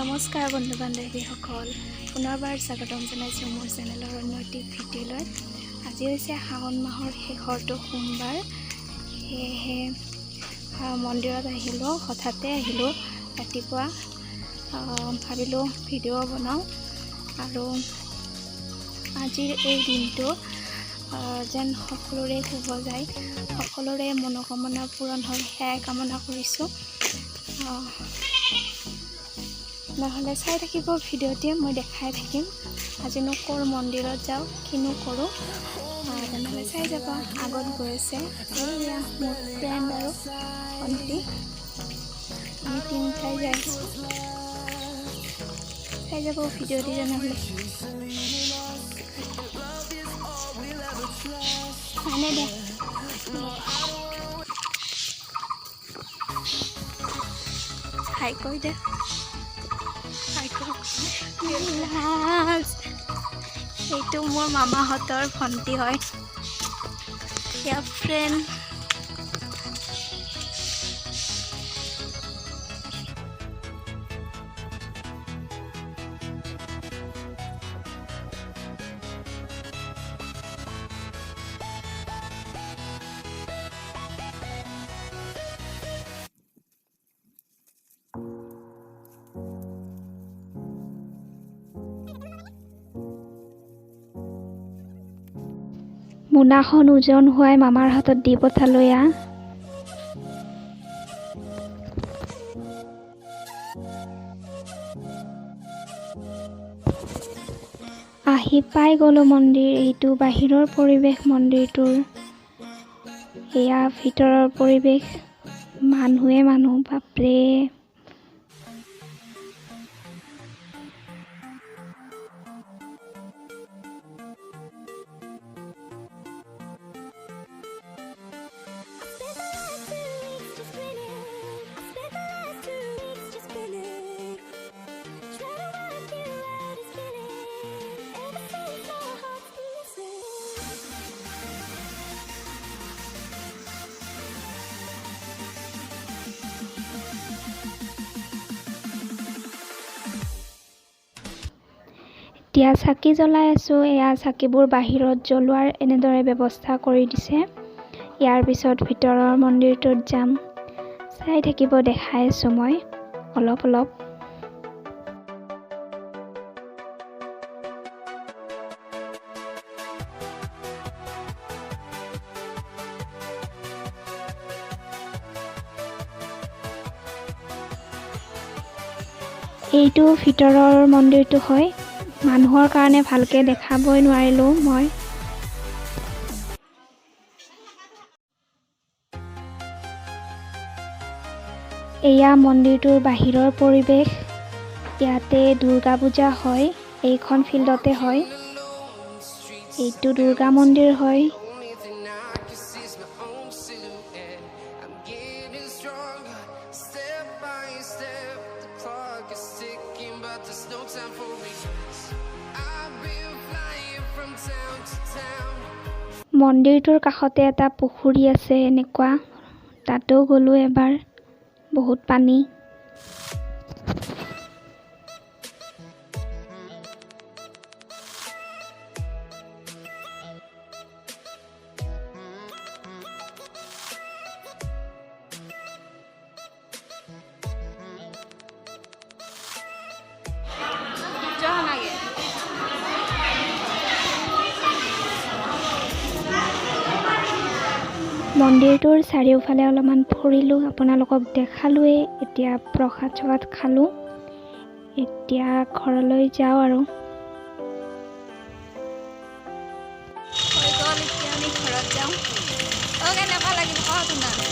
নমস্কাৰ বন্ধু বান্ধৱীসকল, পুনৰবাৰ স্বাগতম জনাইছোঁ মোৰ চেনেলৰ অন্য এটি ভিডিঅ'লৈ। আজি হৈছে শাওণ মাহৰ শেষৰটো সোমবাৰ, সেয়েহে মন্দিৰত আহিলোঁ। হঠাতে আহিলোঁ ৰাতিপুৱা, ভাবিলোঁ ভিডিঅ' বনাওঁ আৰু আজিৰ এই দিনটো যেন সকলোৰে শুভ যায়, সকলোৰে মনোকামনা পূৰণ হয় সেয়াই কামনা কৰিছোঁ। নহ'লে চাই থাকিব ভিডিঅ'টি, মই দেখাই থাকিম আজিনো ক'ৰ মন্দিৰত যাওঁ, কিনো কৰোঁ, তেনেহ'লে চাই যাব। আগত গৈছে এয়া মোৰ ফ্ৰেণ্ড আৰু ভণ্টি, আমি তিনিটাই যাইছোঁ। চাই যাব ভিডিঅ'টি তেনেহ'লে। আনে দে হাই কৈ দে, এইটো মোৰ মামাহঁতৰ ভণ্টি হয়, ইয়াৰ ফ্ৰেণ্ড। মোনাখন ওজন হোৱাই মামাৰ হাতত দি পঠালোঁ। আহি পাই গ'লোঁ মন্দিৰ। এইটো বাহিৰৰ পৰিৱেশ মন্দিৰটোৰ, এয়া ভিতৰৰ পৰিৱেশ। মানুহে মানুহ, বাপৰে। এতিয়া চাকি জ্বলাই আছোঁ। এয়া চাকিবোৰ বাহিৰত জ্বলোৱাৰ এনেদৰে ব্যৱস্থা কৰি দিছে। ইয়াৰ পিছত ভিতৰৰ মন্দিৰটোত যাম, চাই থাকিব, দেখাই আছোঁ মই অলপ অলপ। এইটো ভিতৰৰ মন্দিৰটো হয়, মানুহৰ কাৰণে ভালকৈ দেখাবই নোৱাৰিলোঁ মই। এয়া মন্দিৰটোৰ বাহিৰৰ পৰিৱেশ। ইয়াতে দুৰ্গা পূজা হয়, এইখন ফিল্ডতে হয়। এইটো দুৰ্গা মন্দিৰ হয়। মন্দিৰটোৰ কাষতে এটা পুখুৰী আছে এনেকুৱা, তাতো গ'লোঁ এবাৰ, বহুত পানী। মন্দিৰটোৰ চাৰিওফালে অলপমান ফুৰিলোঁ, আপোনালোকক দেখালোৱে। এতিয়া প্ৰসাদ চসাদ খালোঁ, এতিয়া ঘৰলৈ যাওঁ আৰু। হৈ গ'ল, এতিয়া আমি ঘৰত যাওঁ। কেনেকুৱা লাগিল কওঁ তোমাক?